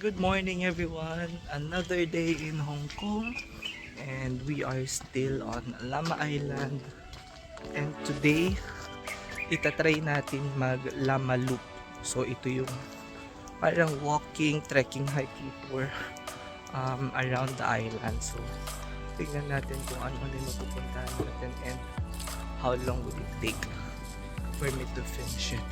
Good morning everyone. Another day in Hong Kong and we are still on Lama Island. And today, itatry natin mag Lama Loop. So ito yung parang walking, trekking, hiking tour around the island. So tingnan natin kung ano yung mapupuntahan natin and how long will it take for me to finish it.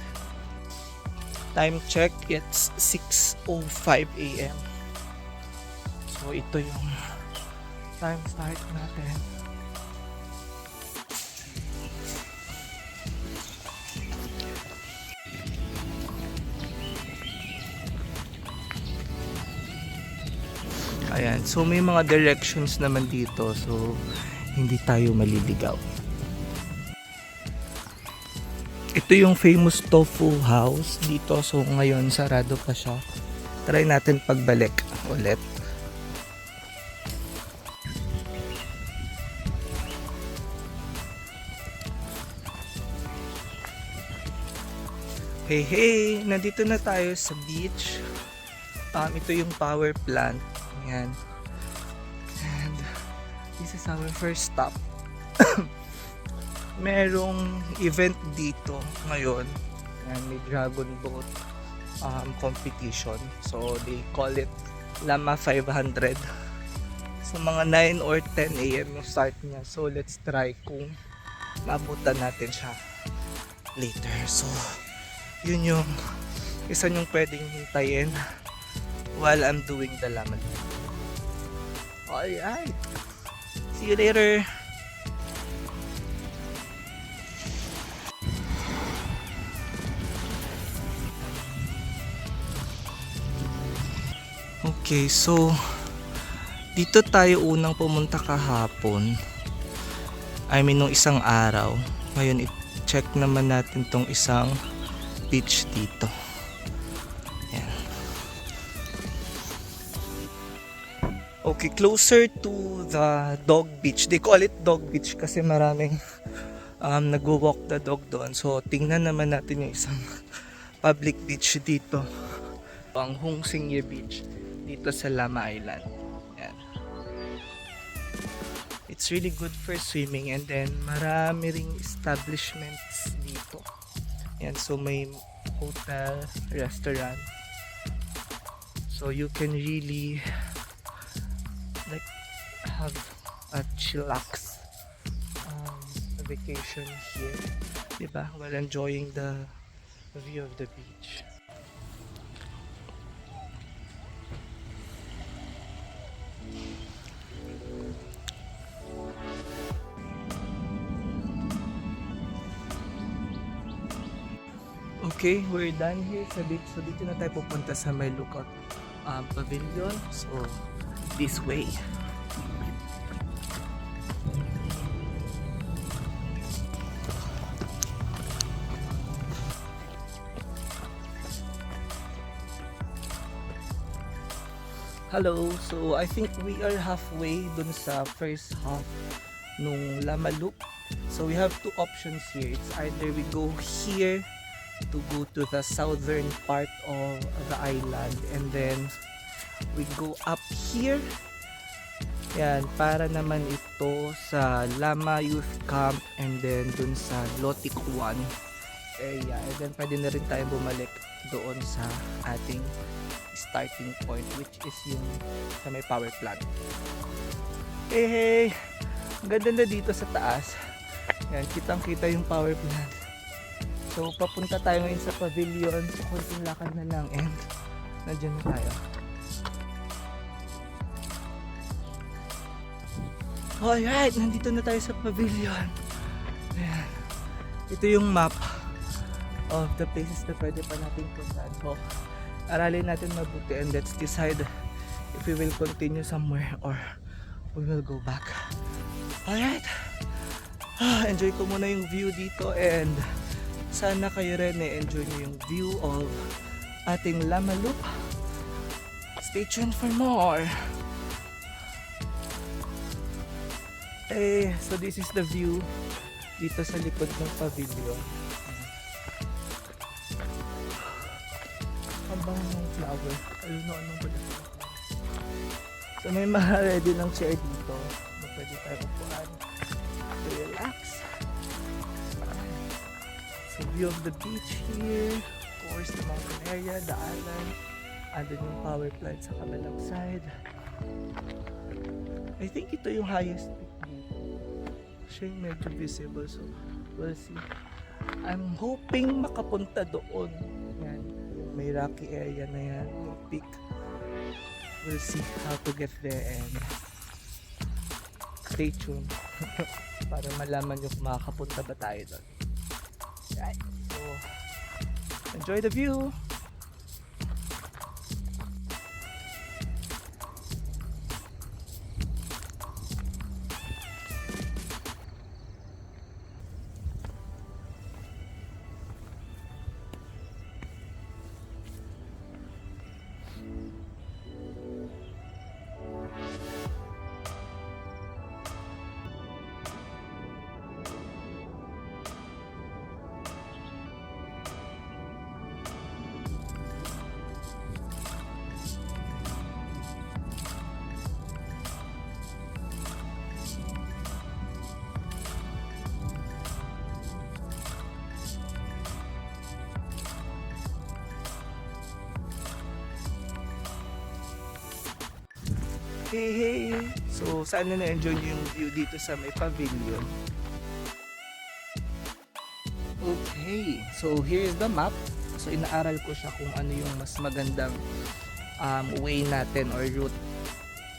Time check, it's 6:05 a.m. So ito yung time start natin. Ayan, so may mga directions naman dito, so hindi tayo maliligaw. Ito yung famous tofu house dito, so ngayon sarado pa siya. Try natin pagbalik ulit. Hey, nandito na tayo sa beach. Ito yung power plant. Ayan. And this is our first stop. Merong event dito ngayon. Ayan, may dragon boat competition. So they call it Lama 500. So mga 9 or 10 a.m. yung start niya. So let's try kung maabutan natin siya later. So yun yung isa yung pwedeng hintayin while I'm doing the Lama Loop. Alright. See you later. Okay, so dito tayo unang pumunta kahapon. I mean, nung isang araw. Ngayon, i-check naman natin tong isang beach dito. Yan. Okay, closer to the dog beach. They call it dog beach kasi maraming nag-walk the dog doon. So, tingnan naman natin yung isang public beach dito. Ang Hong Sing Ye Beach dito sa Lama Island. Yan. It's really good for swimming and then marami ring establishments dito. Yan, so may hotel, restaurant. So you can really like have a chillax vacation here, diba? While enjoying the view of the beach. Okay, we're done here sa beach. So dito na tayo pupunta sa may lookout pavilion. So this way. Hello, so I think we are halfway dun sa first half nung Lama Loop. So we have two options here. It's either we go here to go to the southern part of the island and then we go up here. Yan, para naman ito sa Lama Youth Camp and then dun sa Lotic 1 area. And then pwede na rin tayo bumalik doon sa ating starting point which is yung sa may power plant. Hey! Ang ganda na dito sa taas. Yan, kitang-kita yung power plant. So, papunta tayo ngayon sa pavilion. So, konting lakad na lang and nandiyan na tayo. Alright, nandito na tayo sa pavilion. Ayan. Ito yung map of the places na pwede pa natin puntahan. So, aralin natin mabuti and let's decide if we will continue somewhere or we will go back. Alright. Enjoy ko muna yung view dito and sana kayo rin enjoy nyo yung view of ating Lama Loop. Stay tuned for more. So this is the view dito sa likod ng pavilion. Ang bango ng flower. tower. Ayun no, anong pala. So may mga ready ng chair dito na pwede tayo upuan to relax. So view of the beach here, of course the mountain area, the island, and then yung power plant sa kabilang side. I think ito yung highest peak dito. Siya yung medyo visible, so we'll see. I'm hoping makapunta doon. Yan, yung may rocky area na yan, yung peak. We'll see how to get there and stay tuned para malaman nyo kung makakapunta ba tayo doon. Right. So, enjoy the view! Hey! So, sana na-enjoy nyo yung view dito sa may pavilion. Okay, so here is the map. So, inaaral ko siya kung ano yung mas magandang way natin or route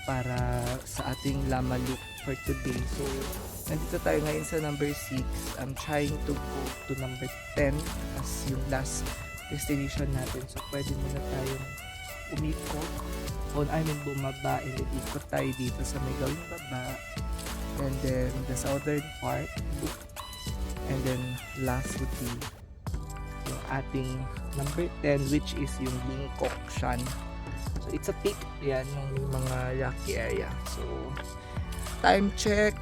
para sa ating Lama Loop for today. So, nandito tayo ngayon sa number 6. I'm trying to go to number 10 as yung last destination natin. So, pwede muna tayong umikot. Bumaba and then ikot tayo dito sa may gawing baba, and then the southern part, and then last would be yung ating number 10, which is yung Bangkok Shan. So it's a peak, yan yung mga rocky area. So time check,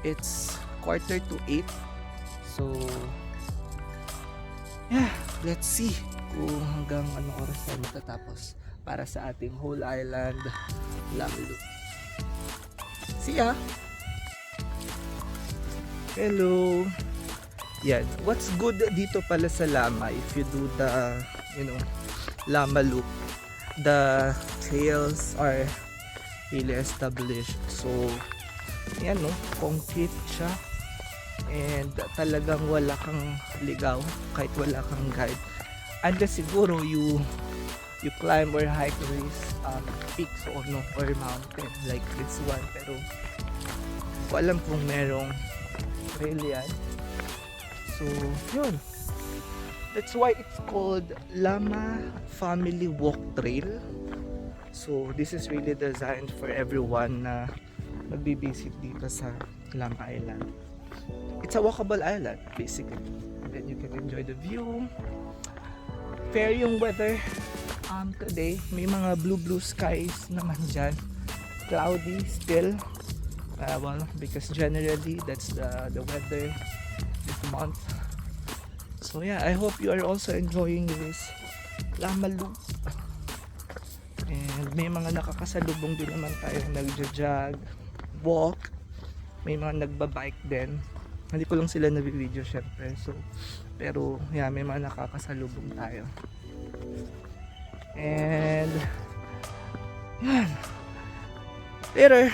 it's 7:45. So yeah, let's see kung hanggang anong oras tayo matatapos para sa ating whole island Lama Loop. See ya! Hello! Yan. What's good dito pala sa Lama, if you do the, Lama Loop, the trails are really established. So, yan no, concrete siya. And talagang wala kang ligaw kahit wala kang guide. Unless siguro you climb or hike these peaks or mountain like this one, pero hindi ko alam kung merong trail yan. So yun, that's why it's called Lama Family Walk Trail. So this is really designed for everyone na magbibisit dito sa Lama Island. It's a walkable island basically, and then you can enjoy the view. Fair yung weather today, may mga blue skies naman dyan. Cloudy still, well, because generally that's the weather this month. So yeah, I hope you are also enjoying this Lama Loop. And may mga nakakasalubong din naman tayong nagja-jog, walk, may mga nagbabike din. Hindi ko lang sila na-video syempre. So, pero yeah, may mga nakakasalubong tayo. And yan. Later.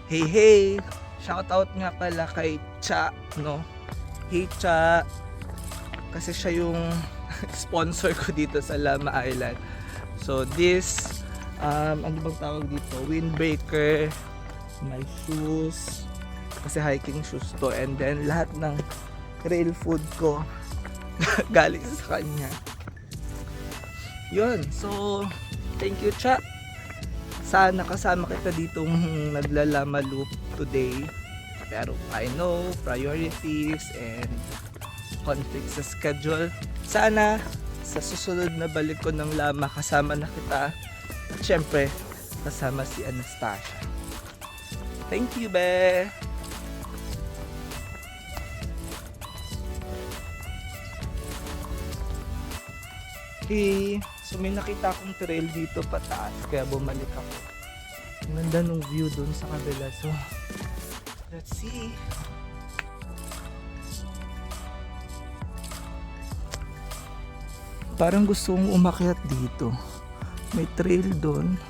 Hey, shout out nga pala kay Cha, no? Hey Cha, kasi siya yung sponsor ko dito sa Lama Island. So this ano bang tawag dito, windbreaker, my shoes, kasi hiking shoes to, and then lahat ng trail food ko galing sa kanya. Yun, so thank you Cha. Sana kasama kita ditong naglalama loop today. Pero I know priorities and conflicts sa schedule. Sana sa susunod na balik ko ng Lama kasama na kita. At syempre kasama si Anastasia. Thank you, be. Hey, so may nakita akong trail dito pataas, kaya bumalik ako. Ang ganda nung view dun sa kabila. So, let's see. Parang gusto kong umakyat dito. May trail dun.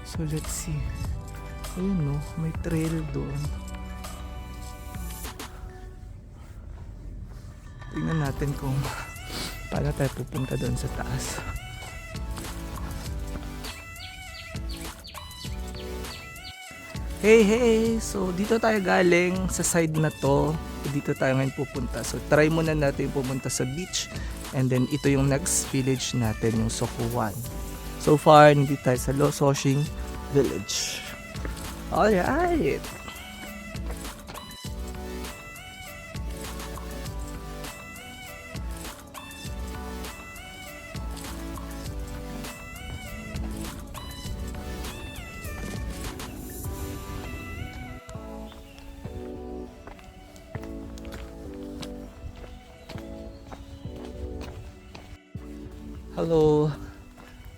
So, let's see. Ayun no, may trail dun. Tingnan natin kung paano tayo pupunta doon sa taas. Hey! So dito tayo galing sa side na to. Dito tayo ngayon pupunta. So try muna natin pumunta sa beach. And then ito yung next village natin, yung Sokuwan. So far, nandito tayo sa Lososhing Village. Alright! Hello,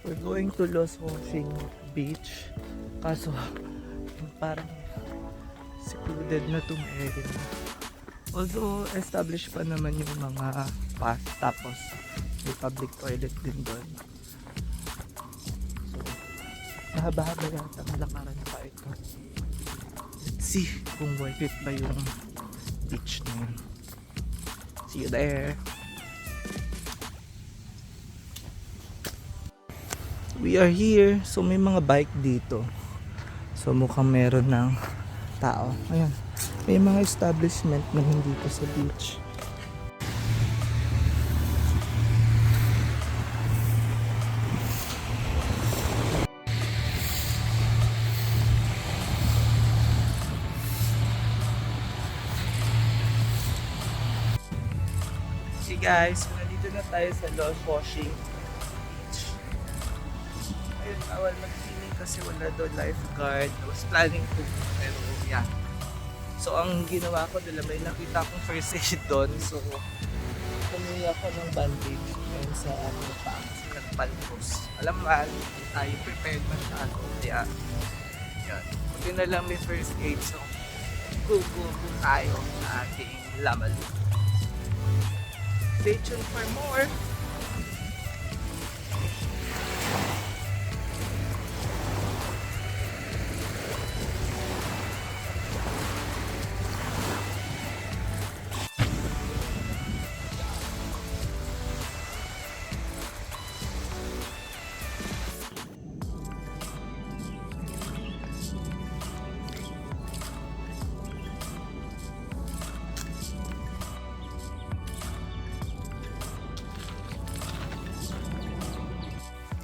we're going to Lososhing Beach. Kaso, parang secluded na tong area. Although, established pa naman yung mga path. Tapos, may public toilet din doon. So, mahaba-haba yata ang lakaran pa ito. Let's see kung worth it ba yung beach na yun. See you there! We are here. So may mga bike dito. So mukhang meron ng tao. Ayan. May mga establishment na hindi pa sa beach. Okay guys, so nandito na tayo sa Lososhing. Bawal mag-swimming kasi wala daw lifeguard. I was planning to, pero yeah. So ang ginawa ko dala, may nakita akong first aid doon. So pumili ako ng bandage ngayon sa aking pa kasi nagpalpos. Alam mo, tayo prepared masyado. Kaya yan. Buti na lang may first aid. So go tayo sa ating Lamalu. Stay tuned for more.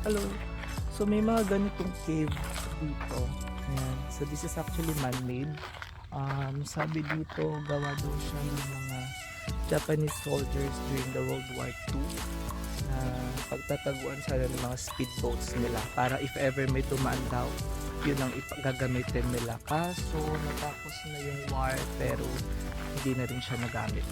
Hello. So may mga ganitong cave dito. Ayan. So this is actually man-made. Sabi dito gawa daw siya ng mga Japanese soldiers during the World War II na pagtataguan sila ng mga speedboats nila para if ever may tumaan daw, yun ang gagamitin nila. Kaso natapos na yung war pero hindi na rin siya nagamit.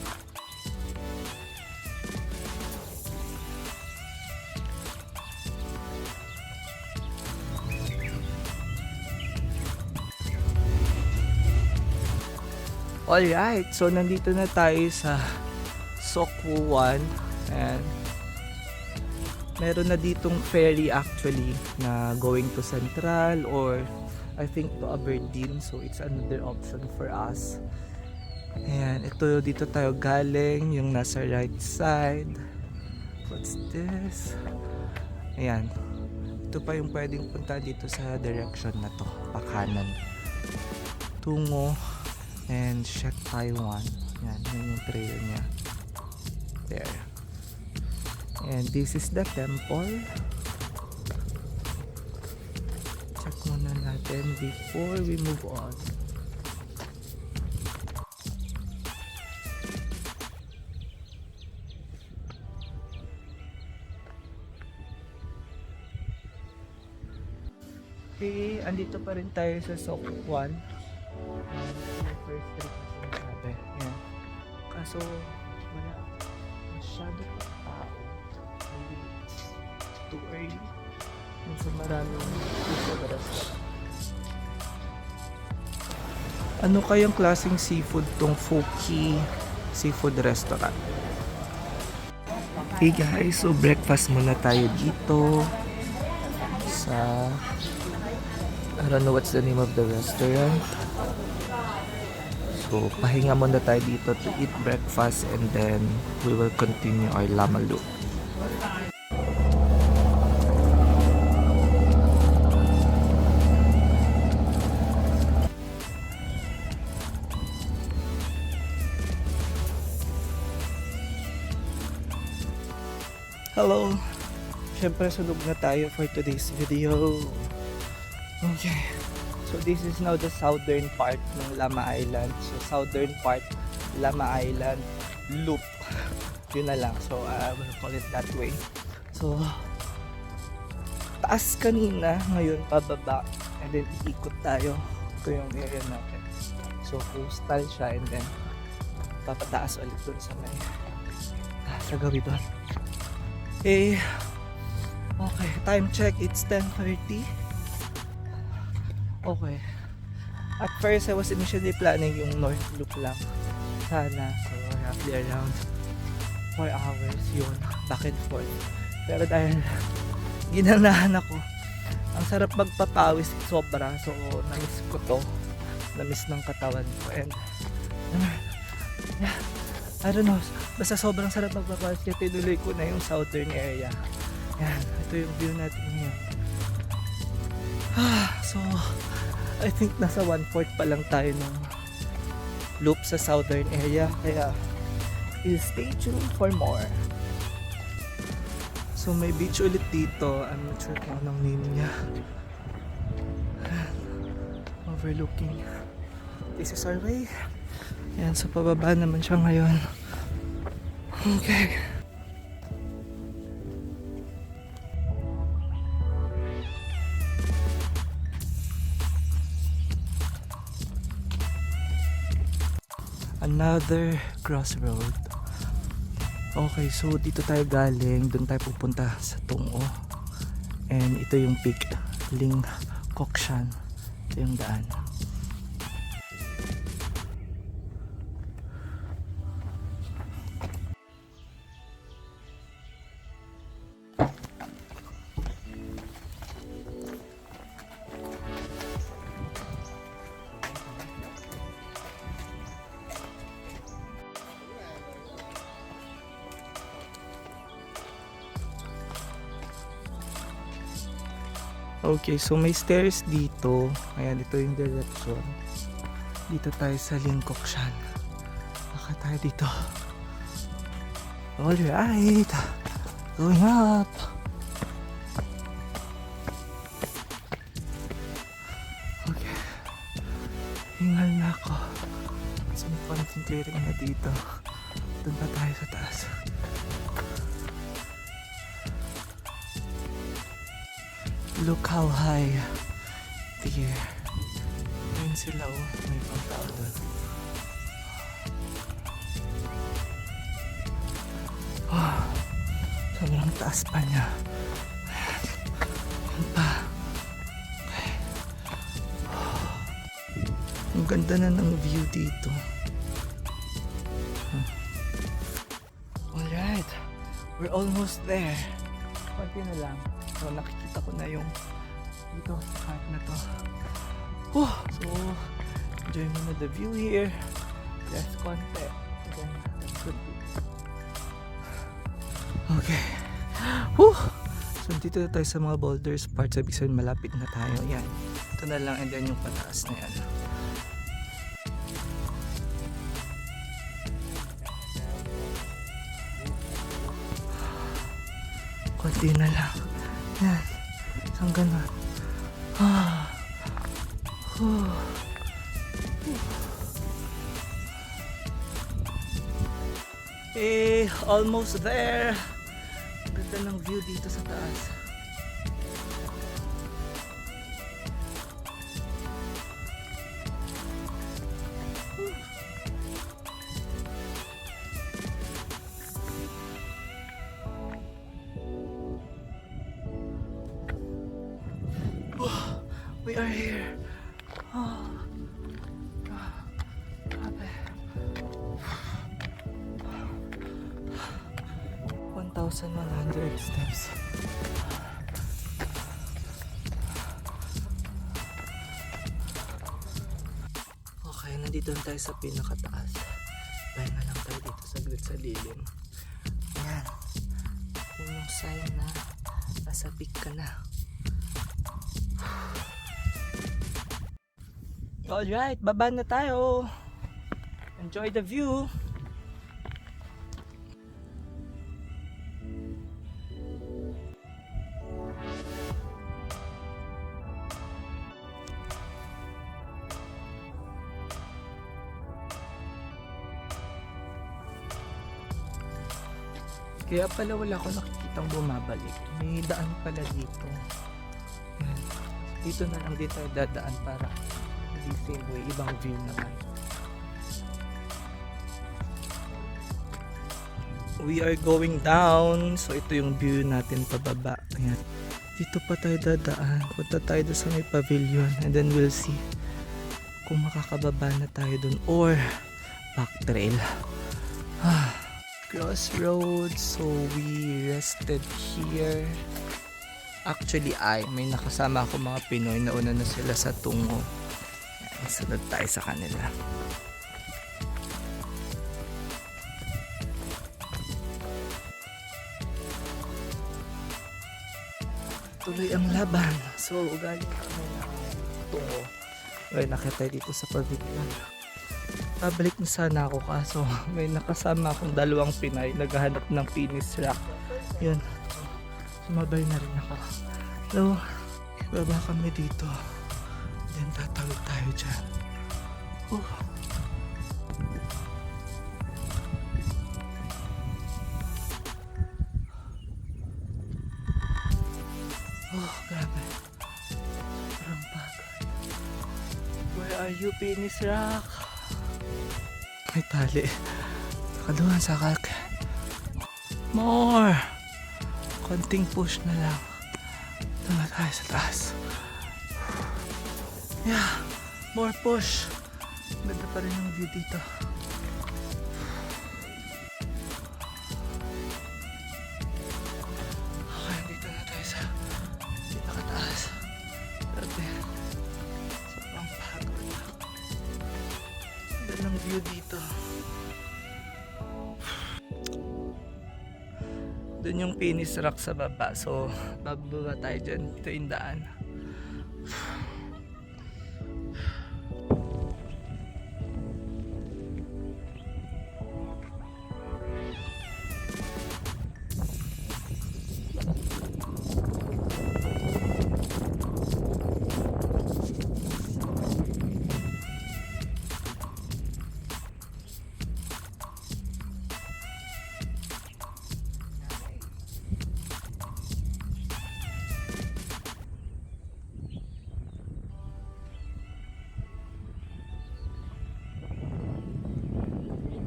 Alright, so nandito na tayo sa Sokuwan and meron na ditong ferry actually na going to Central or I think to Aberdeen, so it's another option for us. Ayan, ito dito tayo galing, yung nasa right side. What's this? Ayan, ito pa yung pwedeng punta dito sa direction na to, pakanan. Tungo and Shek Taiwan. Yan, yun yung trail niya. There. And this is the temple. Check muna natin before we move on. Okay, andito pa rin tayo sa Sokuwan. First trip natin. Yan. Kaso wala masyado pa tao. Maybe it's too early. Minsan maraming sa restaurant. Ano kayang klaseng seafood tong Foki Seafood Restaurant? Hey guys, so breakfast muna tayo dito sa, I don't know what's the name of the restaurant. So pahinga muna tayo dito to eat breakfast and then we will continue our Lamalu. Hello! Siyempre sunog na tayo for today's video. Okay. So this is now the southern part ng Lama Island. So southern part, Lama Island Loop. Yun na lang. So I will call it that way. So taas kanina, ngayon pababa. And then iikot tayo. Ito yung area natin. So coastal siya and then papataas ulit dun sa may sa gabi doon. Okay, time check, it's 10:30. Okay. At first, I was initially planning yung North Loop lang. Sana. So, roughly around 4 hours yun. Back and forth. Pero dahil ginanahan ako, ang sarap magpapawis sobra. So, namiss ko to. Namiss ng katawan ko. And, I don't know. Basta sobrang sarap magpapawis kaya tinuloy ko na yung southern area. Yan. Ito yung view natin ngayon. So, I think nasa 1/4 pa lang tayo ng loop sa southern area. Kaya, stay tuned for more. So, may beach ulit dito. I'm not sure kung anong name niya. Overlooking. This is our way. Yan, so pababa naman siya ngayon. Okay. Another crossroad. Okay, so dito tayo galing, doon tayo pupunta sa Tungo. And ito yung peak, Ling Kokshan. Ito yung daan. Okay, so may stairs dito. Ayan, ito yung direction. Dito tayo sa Lingkokshan. Baka tayo dito. Alright. Going up. Okay. Hingal na ako. So, concentrating na dito. Doon pa tayo sa taas. Look how high there. Ayun sila oh, may pang tao doon. Oh, sobrang taas pa niya. Ayun pa. Okay. Oh, ang ganda na ng view dito. Alright, we're almost there. Konti na lang. So nakikita ko na yung dito sa part na to. So enjoy mo na the view here. Just konti. Then that's good. Okay. So dito na tayo sa mga boulders part. Sabi sabihin malapit na tayo. Yan. Ito na lang and then yung pataas na yan. Konti na lang. Yan. Saan ganun? Almost there. Ganda ng view dito sa taas. We are here. Oh. Grabe. 1,100 steps. Okay, nandito na tayo sa pinakataas. Pahinga lang tayo dito saglit sa lilim. Ayan. Yun yung sign na nasa peak ka na. Alright, baba na tayo. Enjoy the view. Kaya pala wala ko nakikitang bumabalik. May daan pala dito. Yan. Dito na lang dito dadaan para the same way, ibang view naman. We are going down. So ito yung view natin pababa. Ayan. Dito pa tayo dadaan. Punta tayo doon sa may pavilion. And then we'll see kung makakababa na tayo doon or back trail. Crossroads. So we rested here. Actually may nakasama ako mga Pinoy. Nauna na sila sa tungo. Ayan, sunod tayo sa kanila. Tuloy ang laban. So galing kami ng tungo. Ngayon nakita dito sa pavilion. Pabalik na sana ako kaso may nakasama akong dalawang Pinay naghahanap ng Penis Rock. Yun. Sumabay na rin ako. So, baba kami dito. Then tatawid tayo dyan. Oh. Oh, grabe. Sobrang pagod. Where are you, Penis Rock? May tali. Nakaduhan sa kalk. More! Konting push na lang. Doon na tayo sa taas. Yeah, more push. Ganda pa rin yung view dito. Okay, dito na tayo sa pinakataas. Grabe. Sobrang pagod. Ganda ng view dito. Doon yung Penis Rock sa baba. So, bababa tayo dyan. Ito yung daan.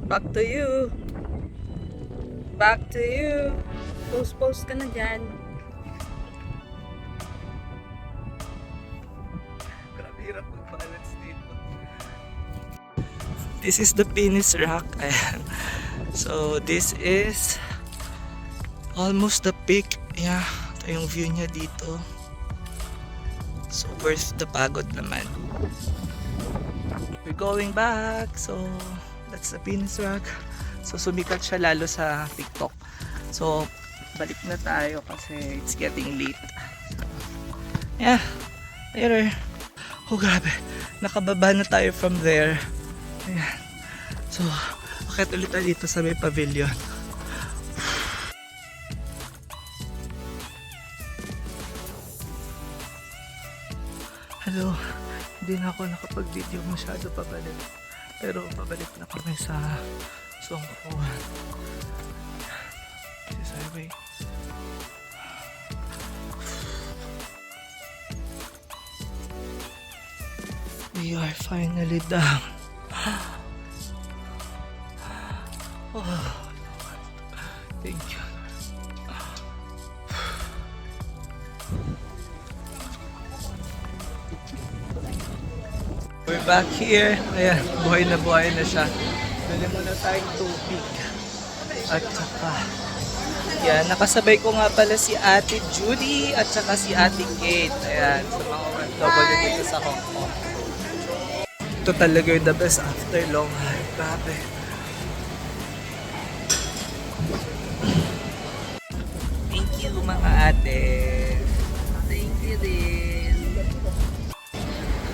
Back to you. Back to you. Post ka na dyan. Grabe hirap mag-balance dito. This is the Penis Rock. Ayan. So this is almost the peak. Yeah, ito yung view niya dito. So worth the pagod naman. We're going back. So that's the Penis Rock. So sumikat siya lalo sa TikTok. So balik na tayo kasi it's getting late. Yeah, later. Oh grabe, nakababa na tayo from there. Ayan. So akit ulit tayo dito sa may pavilion. Hello, hindi na ako nakapag-video masyado pabalik. Pero pabalik na kami sa Songkhuan. This is highway. We are finally down. Oh, Lord. Thank you. We're back here. Ayan, buhay na siya. Dali mo na tayong tubig. At saka, yan, nakasabay ko nga pala si Ate Judy at saka si Ate Kate. Ayan, sa mga OFW dito sa Hong Kong. Ito talaga yung the best after long hike. Grabe. Thank you mga ate. Thank you din.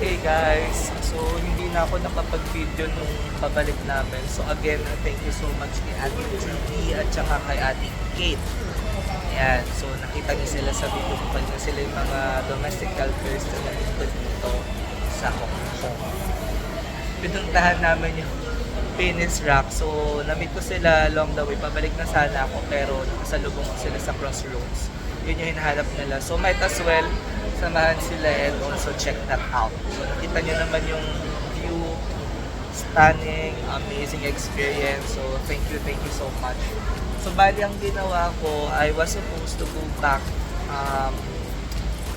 Hey guys, so hindi na ako nakapag-video nung pabalik namin. So again, thank you so much kay Ate Judy at saka kay Ate Kate. Ayan, so nakita niyo sila sa video ko na sila yung mga domestic helpers na nandito dito sa Hong Kong. Pinuntahan namin yung Penis Rock. So na-meet ko sila along the way. Pabalik na sana ako pero nakasalubong ko sila sa crossroads. Yun yung hinahanap nila. So might as well samahan sila and also check that out. So nakita nyo naman yung view, stunning, amazing experience. So thank you so much. So bali ang ginawa ko, I was supposed to go back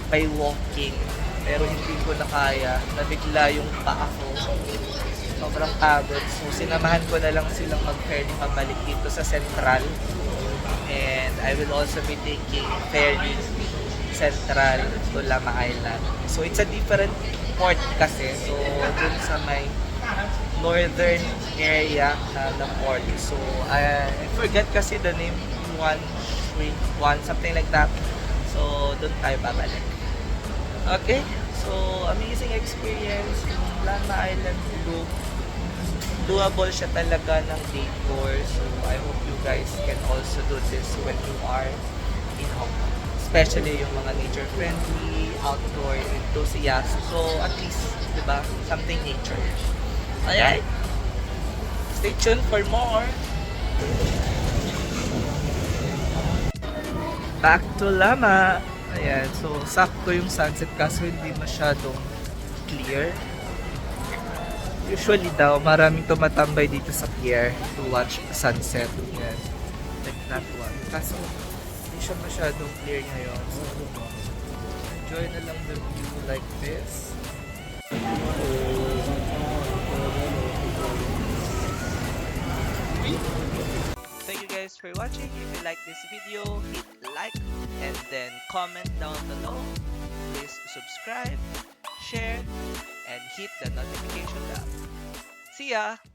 by walking. Pero hindi ko na kaya. Nabigla yung paa ko. Sobrang pagod. So sinamahan ko na lang silang mag-ferry pabalik dito sa Central. And I will also be taking ferry Central to Lama Island. So it's a different port kasi. So dun sa may northern area ng port. So I forget kasi the name, one something like that. So dun tayo babalik. Okay, so amazing experience yung Lama Island group. Doable siya talaga ng day tour. So I hope you guys can also do this when you are in Hong Kong. Especially yung mga nature-friendly, outdoor enthusiasts. So, at least, di ba, something nature. Ayan. Stay tuned for more. Back to Lama. Ayan. So, sakto yung sunset kaso hindi masyadong clear. Usually daw, maraming tumatambay dito sa pier to watch sunset. Ayan. Like that one. Kaso, hindi siya masyadong clear ngayon. So, enjoy na lang the view like this. Thank you guys for watching. If you like this video, hit like and then comment down below. Please subscribe, share, and hit the notification bell. See ya!